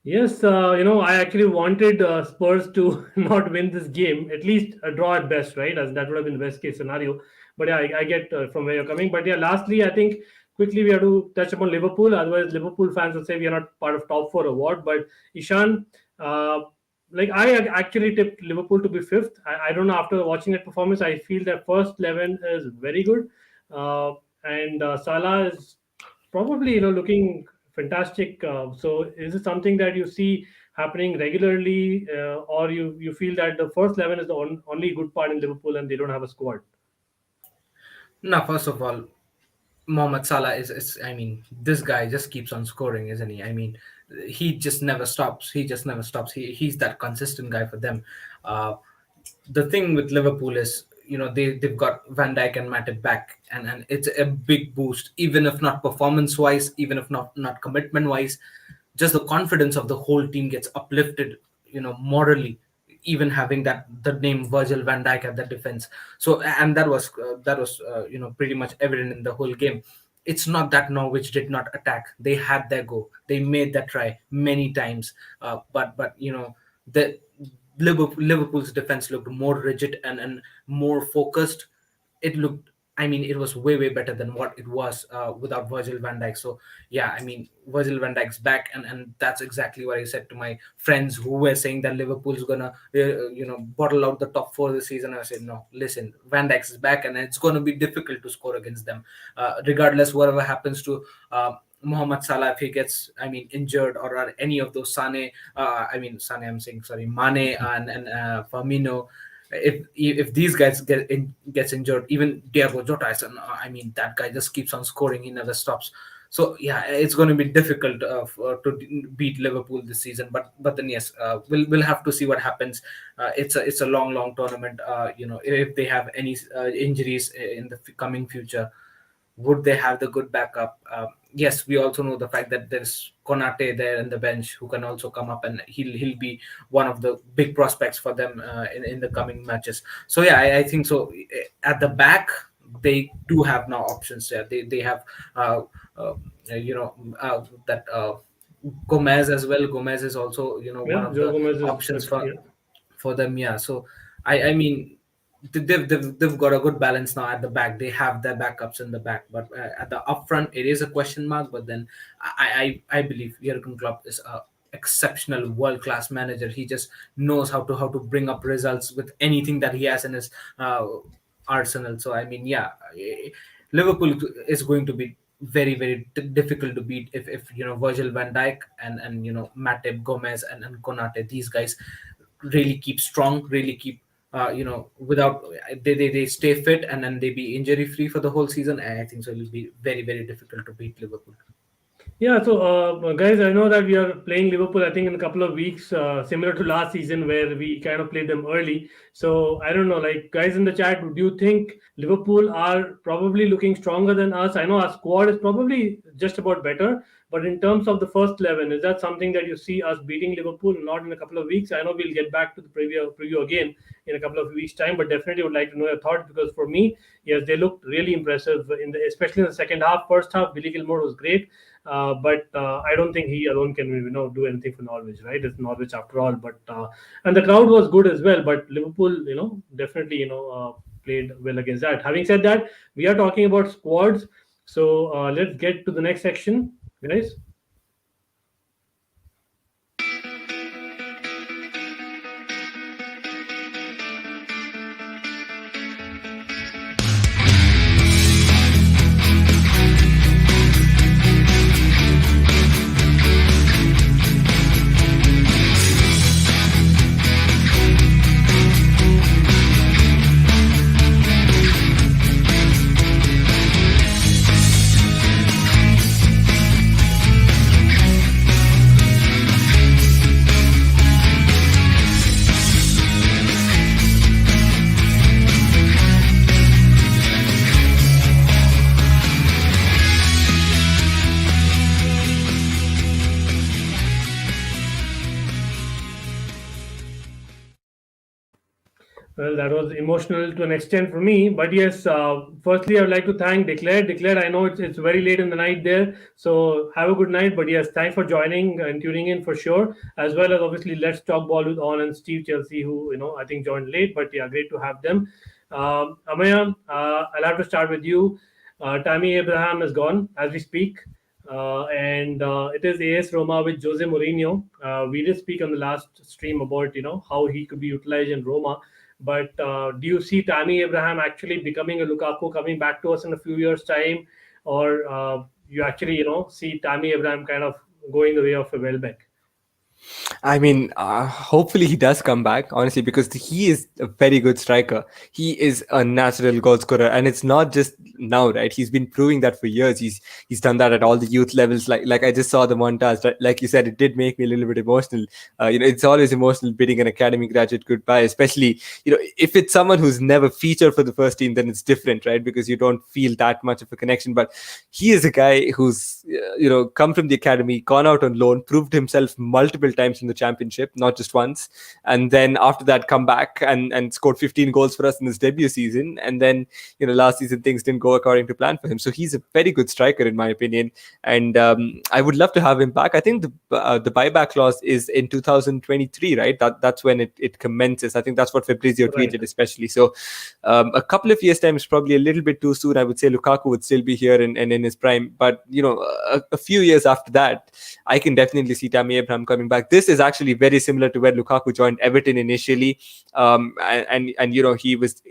Yes, I actually wanted Spurs to not win this game, at least a draw at best, right? As that would have been the best case scenario. But yeah, I get from where you're coming. But yeah, lastly, I think quickly we have to touch upon Liverpool. Otherwise, Liverpool fans will say we are not part of top four award. But Ishan, uh, like actually tipped Liverpool to be fifth. I don't know, after watching that performance, I feel that first 11 is very good. And Salah is probably looking fantastic. So is it something that you see happening regularly, or you feel that the first 11 is the only good part in Liverpool and they don't have a squad? No, first of all, Mohamed Salah is, I mean, this guy just keeps on scoring, isn't he? I mean, he just never stops. He just never stops. He's that consistent guy for them. Uh, the thing with Liverpool is, they've got Van Dijk and Matip back, and it's a big boost, even if not performance wise, even if not commitment wise. Just the confidence of the whole team gets uplifted, morally, even having the name Virgil van Dijk at the defense. So, and that was pretty much evident in the whole game. It's not that Norwich did not attack. They had their go. They made that try many times. But the Liverpool's defense looked more rigid and more focused. It looked, I mean, it was way better than what it was without Virgil van Dijk. So yeah, I mean, Virgil van Dijk's back, and that's exactly what I said to my friends who were saying that Liverpool's gonna bottle out the top four this season. I said, no, listen, Van Dijk is back, and it's gonna be difficult to score against them, regardless whatever happens to Mohamed Salah, if he gets, I mean, injured, or any of those Mane, and Firmino. If these guys gets injured, even Diego Jota, I mean, that guy just keeps on scoring. He never stops. So yeah, it's going to be difficult to beat Liverpool this season. But then yes, we'll have to see what happens. It's a long tournament. If they have any injuries in the coming future, would they have the good backup? Yes, we also know the fact that there's Konate there in the bench who can also come up, and he'll be one of the big prospects for them in the coming matches. So yeah, I think so. At the back, they do have now options there. They have that Gomez as well. Gomez is also one of Joe the Gomez is options good, yeah. for them. Yeah, so I mean, they've got a good balance now at the back. They have their backups in the back, but at the up front, it is a question mark. But then I believe Jurgen Klopp is a exceptional world class manager. He just knows how to bring up results with anything that he has in his arsenal. So I mean, yeah, Liverpool is going to be very difficult to beat if Virgil van Dijk and Matip, Gomez and Konate, these guys really keep strong, really keep without they stay fit, and then they be injury free for the whole season. And I think so it'll be very difficult to beat Liverpool. Yeah, so guys, I know that we are playing Liverpool, I think, in a couple of weeks, similar to last season where we kind of played them early. So I don't know, like, guys in the chat, do you think Liverpool are probably looking stronger than us? I know our squad is probably just about better, but in terms of the first 11, is that something that you see us beating Liverpool not in a couple of weeks? I know we'll get back to the preview again in a couple of weeks' time, but definitely would like to know your thoughts, because for me, yes, they looked really impressive especially in the second half. First half, Billy Gilmore was great. But I don't think he alone can do anything for Norwich, right? It's Norwich after all. But and the crowd was good as well. But Liverpool, definitely played well against that. Having said that, we are talking about squads. So let's get to the next section, guys. Well, that was emotional to an extent for me. But yes, firstly, I would like to thank Declared. Declared, I know it's very late in the night there. So have a good night. But yes, thanks for joining and tuning in for sure. As well as obviously, Let's Talk Ball with On and Steve Chelsea, who, I think joined late. But yeah, great to have them. Ameya, I'll have to start with you. Tammy Abraham is gone as we speak. And it is AS Roma with Jose Mourinho. We did speak on the last stream about how he could be utilized in Roma, but do you see Tammy Abraham actually becoming a Lukaku coming back to us in a few years' time, or you actually see Tammy Abraham kind of going the way of a Welbeck? I mean, hopefully he does come back, honestly, because he is a very good striker. He is a natural goal scorer, and it's not just now, right? He's been proving that for years. He's done that at all the youth levels. Like I just saw the montage. Right? Like you said, it did make me a little bit emotional. It's always emotional bidding an academy graduate goodbye, especially if it's someone who's never featured for the first team, then it's different, right? Because you don't feel that much of a connection. But he is a guy who's come from the academy, gone out on loan, proved himself multiple times in the championship, not just once, and then after that come back and scored 15 goals for us in his debut season. And then last season things didn't go according to plan for him, so he's a very good striker in my opinion. And I would love to have him back. I think the buyback clause is in 2023, right? That's when it commences. I think that's what Fabrizio Right. tweeted especially. So a couple of years time is probably a little bit too soon. I would say Lukaku would still be here and in his prime, but a few years after that, I can definitely see Tammy Abraham coming back. This is actually very similar to when Lukaku joined Everton initially, and he was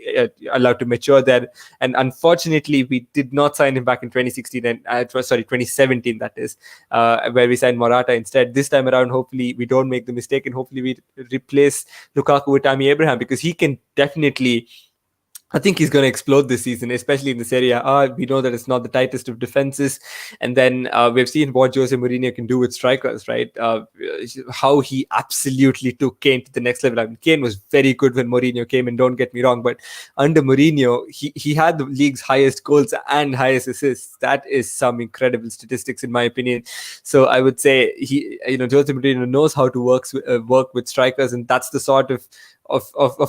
allowed to mature there. And unfortunately, we did not sign him back in 2016 and 2017. That is where we signed Morata instead. This time around, hopefully we don't make the mistake, and hopefully we replace Lukaku with Tammy Abraham, because he can definitely. I think he's going to explode this season, especially in the Serie A. We know that it's not the tightest of defenses. And then we've seen what Jose Mourinho can do with strikers, right? How he absolutely took Kane to the next level. I mean, Kane was very good when Mourinho came in, don't get me wrong. But under Mourinho, he had the league's highest goals and highest assists. That is some incredible statistics, in my opinion. So I would say Jose Mourinho knows how to work with strikers, and that's the sort of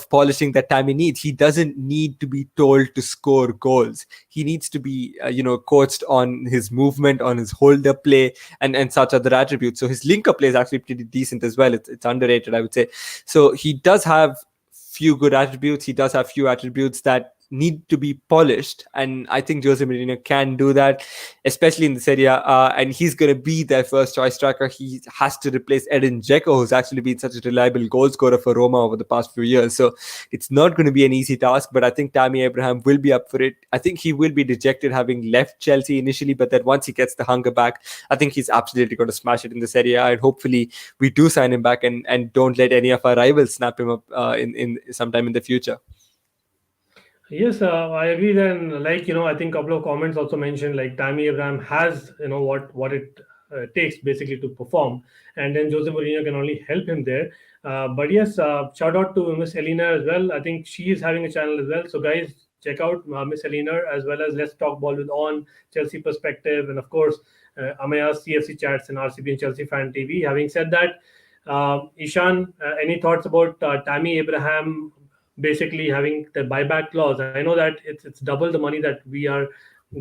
polishing that Tammy needs. He doesn't need to be told to score goals. He needs to be coached on his movement, on his hold up play, and such other attributes. So his link up play is actually pretty decent as well. It's underrated, I would say. So he does have few good attributes. He does have few attributes that need to be polished, and I think Jose Mourinho can do that, especially in the Serie A. And he's going to be their first choice striker. He has to replace Edin Dzeko, who's actually been such a reliable goal scorer for Roma over the past few years. So it's not going to be an easy task, but I think Tammy Abraham will be up for it. I think he will be dejected having left Chelsea initially, but then once he gets the hunger back, I think he's absolutely going to smash it in the Serie A. And hopefully we do sign him back and don't let any of our rivals snap him up in sometime in the future. Yes, I agree. Then, I think a couple of comments also mentioned like Tammy Abraham has, what it takes basically to perform, and then Jose Mourinho can only help him there. But yes, shout out to Miss Elena as well. I think she is having a channel as well. So guys, check out Miss Elena as well as Let's Talk Ball with On Chelsea Perspective, and of course Ameya's CFC chats and RCBian Chelsea Fan TV. Having said that, Ishan, any thoughts about Tammy Abraham basically having the buyback clause? I know that it's double the money that we are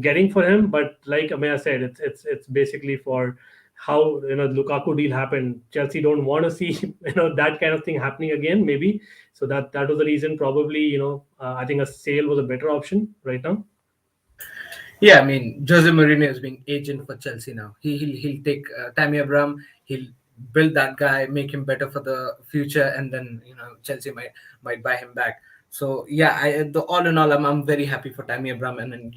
getting for him, but like Ameya said, it's basically for how Lukaku deal happened. Chelsea don't want to see that kind of thing happening again, maybe. So that was the reason. Probably I think a sale was a better option right now. Yeah, I mean, Jose Mourinho is being agent for Chelsea now. He'll take Tammy Abraham. He'll build that guy, make him better for the future, and then Chelsea might buy him back. So yeah, all in all, I'm very happy for Tammy Abraham, and then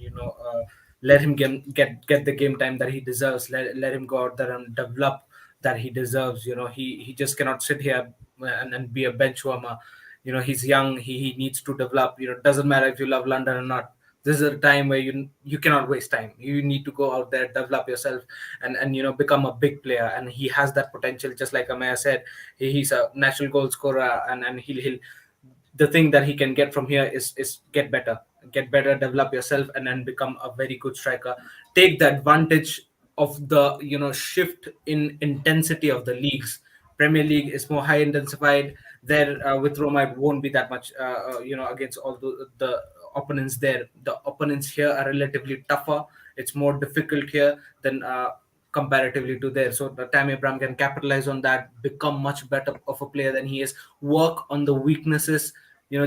let him get the game time that he deserves. Let him go out there and develop that he deserves. He just cannot sit here and be a bench warmer. He's young. He needs to develop. Doesn't matter if you love London or not. This is a time where you cannot waste time. You need to go out there, develop yourself, and become a big player. And he has that potential, just like Ameya said. He's a natural goal scorer, and he'll the thing that he can get from here is get better, develop yourself, and then become a very good striker. Take the advantage of the shift in intensity of the leagues. Premier League is more high intensified. there with Roma, it won't be that much, against all the opponents there. The opponents here are relatively tougher. It's more difficult here than comparatively to there. So the Tammy Abraham can capitalize on that, become much better of a player than he is, work on the weaknesses.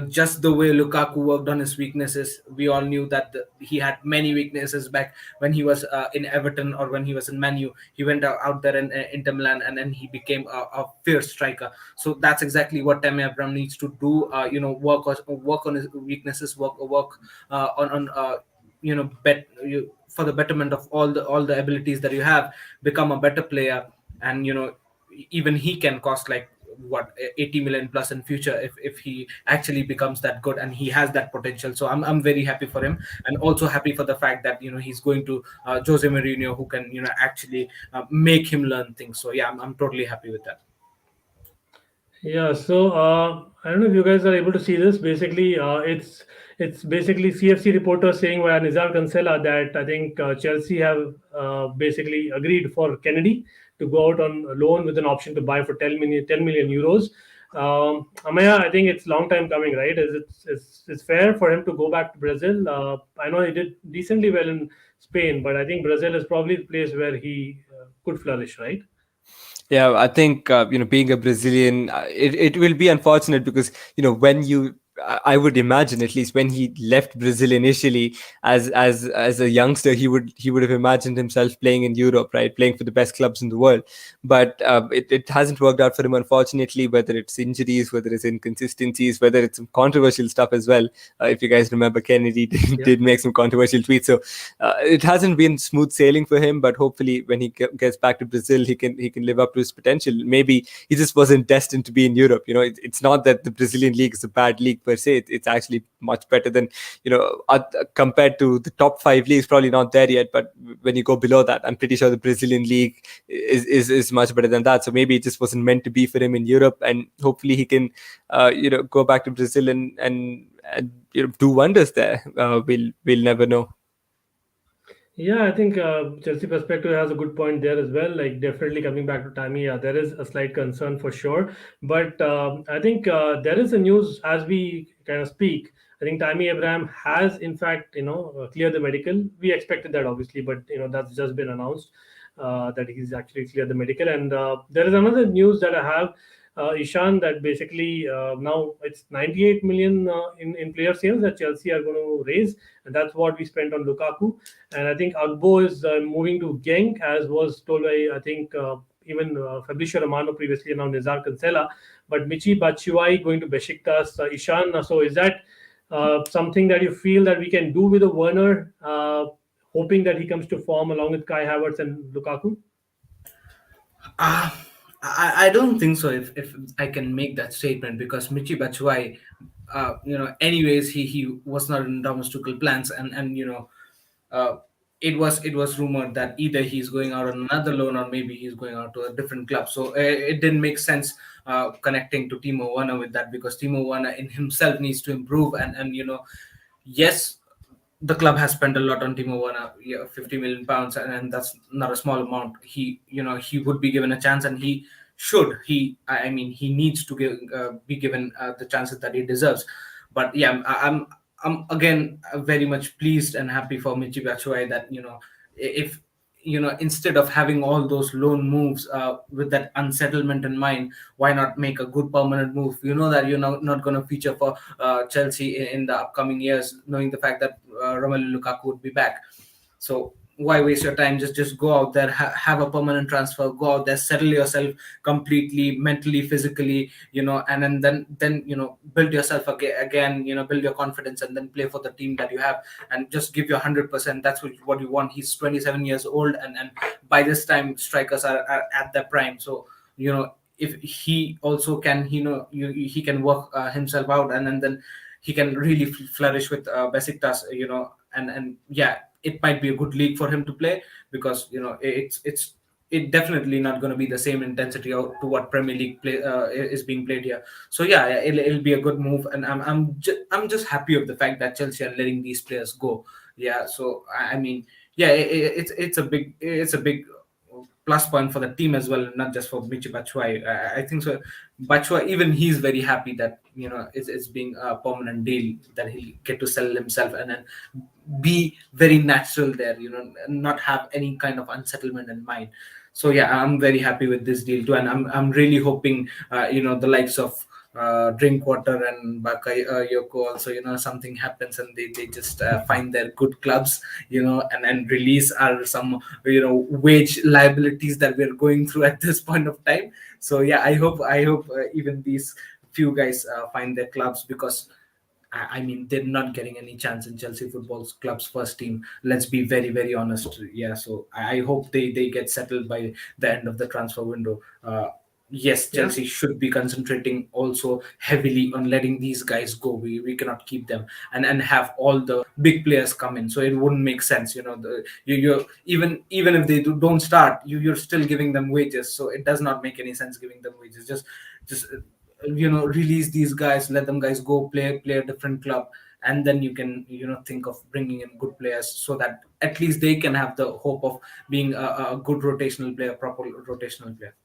Just the way Lukaku worked on his weaknesses. We all knew that he had many weaknesses back when he was in Everton or when he was in Man U. He went out there in Inter Milan, and then he became a fierce striker. So that's exactly what Tammy Abraham needs to do. Work on his weaknesses, work on for the betterment of all the abilities that you have, become a better player. And even he can cost like what, 80 million plus in future, if he actually becomes that good and he has that potential. So I'm very happy for him, and also happy for the fact that he's going to Jose Mourinho, who can actually make him learn things. So yeah, I'm totally happy with that. Yeah, so I don't know if you guys are able to see this. Basically, it's basically CFC reporter saying via Nizar Kansela that I think Chelsea have basically agreed for Kennedy to go out on a loan with an option to buy for 10 million euros. Ameya, I think it's long time coming, right? It's fair for him to go back to Brazil? I know he did decently well in Spain, but I think Brazil is probably the place where he could flourish, right? Yeah, I think being a Brazilian, it will be unfortunate because when I would imagine, at least when he left Brazil initially as a youngster, he would have imagined himself playing in Europe, right, playing for the best clubs in the world. But it hasn't worked out for him, unfortunately. Whether it's injuries, whether it's inconsistencies, whether it's some controversial stuff as well. If you guys remember, Kennedy Yeah. did make some controversial tweets, so it hasn't been smooth sailing for him. But hopefully, when he gets back to Brazil, he can live up to his potential. Maybe he just wasn't destined to be in Europe. It's not that the Brazilian league is a bad league per se. It's actually much better than compared to the top five leagues. Probably not there yet, but when you go below that, I'm pretty sure the Brazilian league is much better than that. So maybe it just wasn't meant to be for him in Europe, and hopefully he can go back to Brazil and do wonders there. We'll never know. Yeah, I think Chelsea perspective has a good point there as well. Like definitely coming back to Tammy, yeah, there is a slight concern for sure. But I think there is a news as we kind of speak. I think Tammy Abraham has in fact cleared the medical. We expected that obviously, but that's just been announced that he's actually cleared the medical. And there is another news that I have. Ishan, that basically now it's 98 million in player sales that Chelsea are going to raise, and that's what we spent on Lukaku. And I think Agbo is moving to Genk, as was told by I think even Fabrizio Romano previously, and now Nizar Kansela. But Michi Batshuayi going to Besiktas. Ishan, so is that something that you feel that we can do with a Werner, hoping that he comes to form along with Kai Havertz and Lukaku? Uh, I don't think so. If I can make that statement, because Michi Batshuayi, anyways, he was not in Thomas Tuchel plans, and uh, it was rumored that either he's going out on another loan or maybe he's going out to a different club. So it didn't make sense connecting to Timo Werner with that, because Timo Werner in himself needs to improve, and yes, the club has spent a lot on Timo Werner, yeah, 50 million pounds, and that's not a small amount. He would be given a chance, and he should. I mean, he needs to be given the chances that he deserves. But yeah, I'm again very much pleased and happy for Michi Batshuayi that if instead of having all those loan moves with that unsettlement in mind, why not make a good permanent move? You know that you're not going to feature for Chelsea in the upcoming years, knowing the fact that Romelu Lukaku would be back. So why waste your time? Just go out there, have a permanent transfer, go out there, settle yourself completely, mentally, physically, and then build yourself again, build your confidence, and then play for the team that you have, and just give your 100%. That's what you want. He's 27 years old, and by this time strikers are at their prime. So if he also can, he can work himself out, and then he can really flourish with Besiktas, and yeah, it might be a good league for him to play, because it definitely not going to be the same intensity to what Premier League play is being played here. So yeah, it'll be a good move, and I'm just happy of the fact that Chelsea are letting these players go. Yeah, so I mean, yeah, it's a big plus point for the team as well, not just for Michi Batshuayi. I think so. Batshuayi, even he's very happy that it's being a permanent deal, that he'll get to sell himself and then be very natural there. Not have any kind of unsettlement in mind. So yeah, I'm very happy with this deal too, and I'm really hoping the likes of Drinkwater and Bakayoko also, something happens and they just find their good clubs, and release our some wage liabilities that we're going through at this point of time. So yeah, I hope even these few guys find their clubs, because I mean, they're not getting any chance in Chelsea Football Club's first team. Let's be very, very honest. Yeah, so I hope they get settled by the end of the transfer window. Yes, Yeah. Chelsea should be concentrating also heavily on letting these guys go. We cannot keep them and have all the big players come in. So it wouldn't make sense. You even if they don't start, you're still giving them wages. So it does not make any sense giving them wages. Just release these guys, let them guys go play a different club, and then you can think of bringing in good players, so that at least they can have the hope of being a good rotational player, proper rotational player.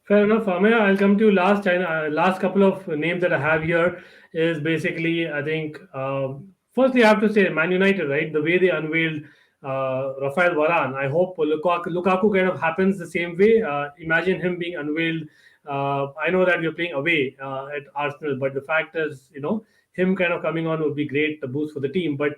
Fair enough, Ameya. I'll come to you last. Last couple of names that I have here is basically, I think, first you have to say Man United, right? The way they unveiled Rafael Varane. I hope Lukaku kind of happens the same way. Imagine him being unveiled. I know that we're playing away at Arsenal, but the fact is, him kind of coming on would be great, the boost for the team. But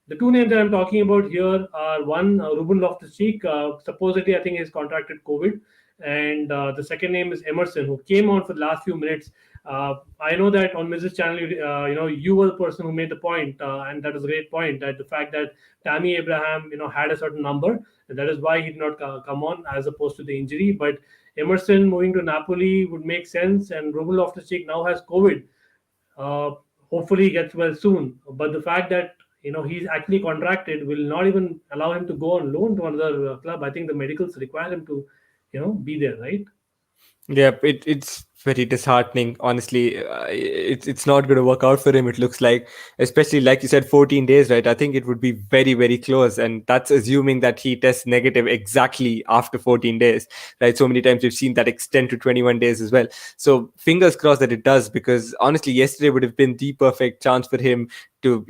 the two names that I'm talking about here are one, Ruben Loftus-Cheek. Supposedly, I think he's contracted COVID, and the second name is Emerson, who came on for the last few minutes. I know that on Mrs. Channel, you were the person who made the point, and that was a great point, that the fact that Tammy Abraham, had a certain number, and that is why he did not come on, as opposed to the injury. But Emerson moving to Napoli would make sense, and Ruben Loftus-Cheek now has COVID. Uh, Hopefully, he gets well soon. But the fact that he's actually contracted will not even allow him to go on loan to another club. I think the medicals require him to be there, right? Yeah, it's very disheartening. Honestly, it's not going to work out for him. It looks like, especially like you said, 14 days, right? I think it would be very, very close, and that's assuming that he tests negative exactly after 14 days, right? So many times we've seen that extend to 21 days as well. So fingers crossed that it does, because honestly, yesterday would have been the perfect chance for him to.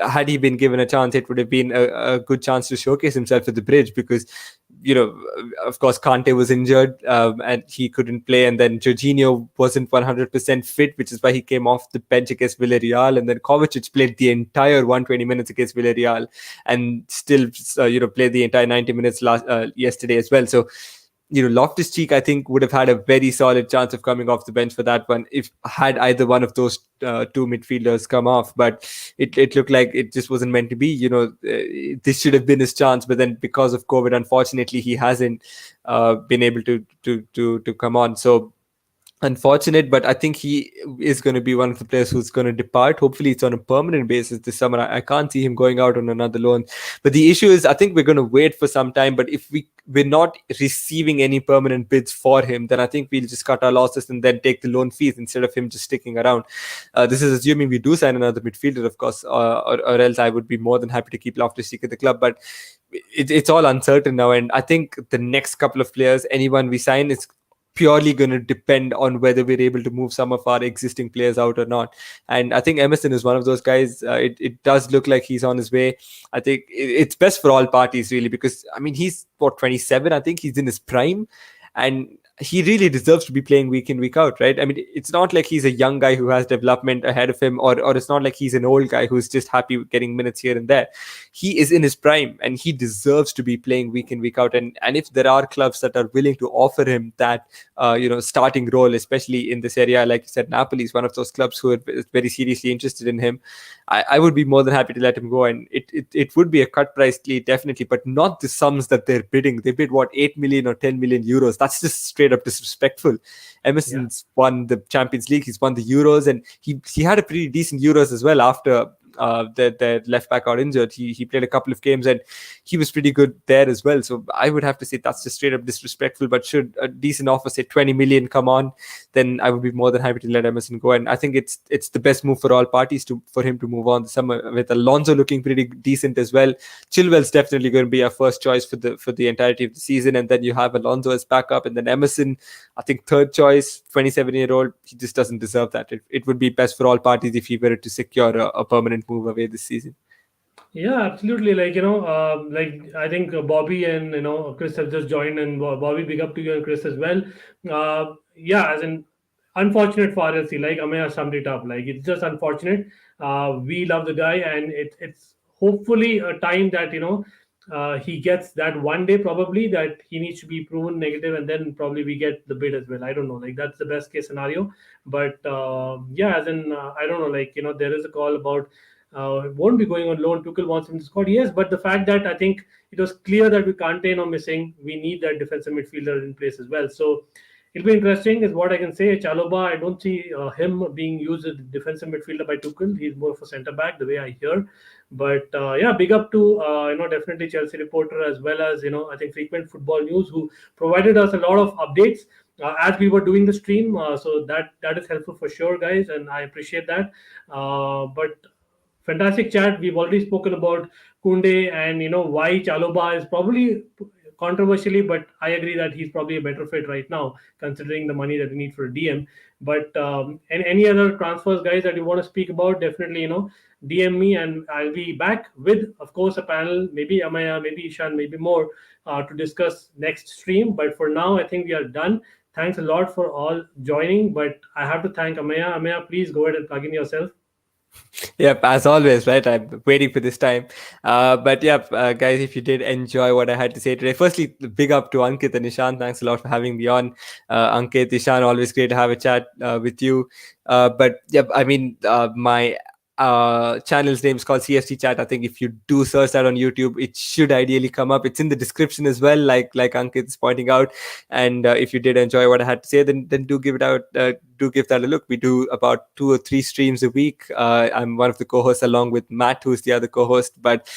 Had he been given a chance, it would have been a good chance to showcase himself at the Bridge, because of course, Kante was injured and he couldn't play, and then Jorginho wasn't 100% fit, which is why he came off the bench against Villarreal, and then Kovacic played the entire 120 minutes against Villarreal, and still played the entire 90 minutes yesterday as well. So Loftus-Cheek, I think, would have had a very solid chance of coming off the bench for that one if had either one of those two midfielders come off. But it looked like it just wasn't meant to be. This should have been his chance, but then because of COVID, unfortunately, he hasn't been able to come on. So unfortunate, but I think he is going to be one of the players who's going to depart. Hopefully it's on a permanent basis this summer. I can't see him going out on another loan, but the issue is I think we're going to wait for some time. But if we're not receiving any permanent bids for him, then I think we'll just cut our losses and then take the loan fees instead of him just sticking around. This is assuming we do sign another midfielder, of course, or else I would be more than happy to keep Loftus-Cheek at the club. But it's all uncertain now, and I think the next couple of players, anyone we sign, is purely going to depend on whether we're able to move some of our existing players out or not. And I think Emerson is one of those guys. It does look like he's on his way. I think it's best for all parties, really, because I mean, he's 27. I think he's in his prime, and he really deserves to be playing week in, week out, right? I mean, it's not like he's a young guy who has development ahead of him, or it's not like he's an old guy who's just happy with getting minutes here and there. He is in his prime, and he deserves to be playing week in, week out. And if there are clubs that are willing to offer him that, starting role, especially in this area, like you said, Napoli is one of those clubs who are very seriously interested in him. I would be more than happy to let him go, and it would be a cut price deal, definitely, but not the sums that they're bidding. They bid 8 million or 10 million euros. That's just straight up disrespectful. Emerson's won the Champions League, he's won the Euros, and he had a pretty decent Euros as well after their left back got injured, he played a couple of games and he was pretty good there as well. So I would have to say that's just straight up disrespectful. But should a decent offer, say 20 million, come on, then I would be more than happy to let Emerson go. And I think it's the best move for all parties for him to move on this summer, with Alonso looking pretty decent as well. Chilwell's definitely going to be our first choice for the entirety of the season, and then you have Alonso as backup, and then Emerson, I think third choice, 27-year-old. He just doesn't deserve that. It would be best for all parties if he were to secure a permanent move away this season. Yeah, absolutely. Like I think Bobby and Chris have just joined, and Bobby, big up to you and Chris as well. Yeah, as in unfortunate for RLC, like Ameya summed it up. Like it's just unfortunate. We love the guy, and it's hopefully a time that he gets that one day probably that he needs to be proven negative, and then probably we get the bid as well. I don't know. Like that's the best case scenario. But yeah, as in I don't know. Like there is a call about won't be going on loan. Tuchel wants him to squad. Yes, but the fact that I think it was clear that we can't or missing, we need that defensive midfielder in place as well. So it'll be interesting, is what I can say. Chalobah, I don't see him being used as a defensive midfielder by Tuchel. He's more of a centre back, the way I hear. But yeah, big up to definitely Chelsea reporter, as well as I think Frequent Football News, who provided us a lot of updates as we were doing the stream. So that is helpful for sure, guys, and I appreciate that. But fantastic chat. We've already spoken about Kunde and why Chalobah is probably controversially, but I agree that he's probably a better fit right now considering the money that we need for a DM. But and any other transfers, guys, that you want to speak about, definitely DM me and I'll be back with, of course, a panel, maybe Ameya, maybe Ishan, maybe more to discuss next stream. But for now, I think we are done. Thanks a lot for all joining, but I have to thank Ameya. Ameya, please go ahead and plug in yourself. Yep, as always, right? I'm waiting for this time. But yeah, guys, if you did enjoy what I had to say today, firstly, big up to Ankit and Ishan. Thanks a lot for having me on. Ankit, Ishan, always great to have a chat with you. But yeah, I mean, my channel's name is called CFC Chat. I think if you do search that on YouTube, it should ideally come up. It's in the description as well, like Ankit is pointing out. And if you did enjoy what I had to say, then do give it out. Do give that a look. We do about 2 or 3 streams a week. I'm one of the co-hosts along with Matt, who's the other co-host. But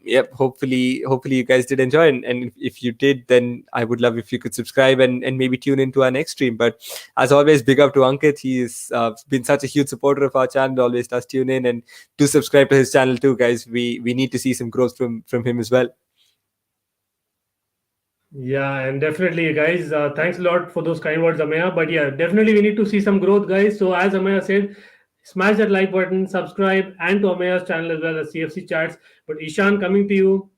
yep, hopefully you guys did enjoy. And if you did, then I would love if you could subscribe and maybe tune into our next stream. But as always, big up to Ankit. He's been such a huge supporter of our channel. Always does tune in, and do subscribe to his channel too, guys. We need to see some growth from him as well. Yeah, and definitely, guys, thanks a lot for those kind words, Ameya. But yeah, definitely we need to see some growth, guys. So as Ameya said, smash that like button, subscribe, and to Ameya's channel as well as CFC Chats. But Ishan, coming to you,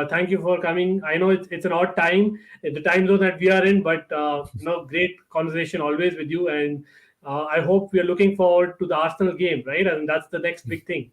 thank you for coming. I know it's an odd time, the time zone that we are in, but great conversation always with you. And I hope we are looking forward to the Arsenal game, right? And that's the next big thing.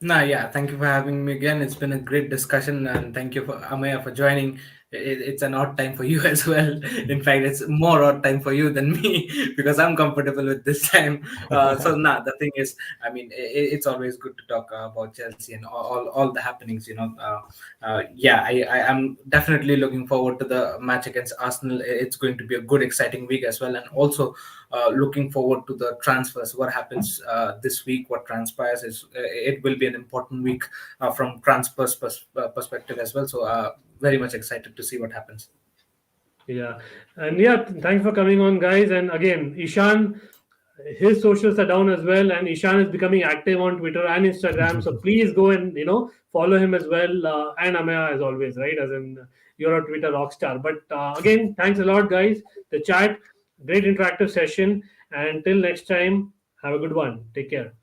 Nah, yeah, thank you for having me again. It's been a great discussion, and thank you for Ameya for joining. It's an odd time for you as well. In fact, it's more odd time for you than me because I'm comfortable with this time. The thing is, I mean, it's always good to talk about Chelsea and all the happenings. Yeah, I am definitely looking forward to the match against Arsenal. It's going to be a good, exciting week as well, and also looking forward to the transfers. What happens this week? What transpires is it will be an important week from transfers perspective as well. So very much excited to see what happens. Yeah, and yeah, thanks for coming on, guys. And again, Ishan, his socials are down as well, and Ishan is becoming active on Twitter and Instagram. So please go and follow him as well. And Ameya, as always, right? As in you're a Twitter rock star. But again, thanks a lot, guys. The chat, great interactive session. And till next time, have a good one. Take care.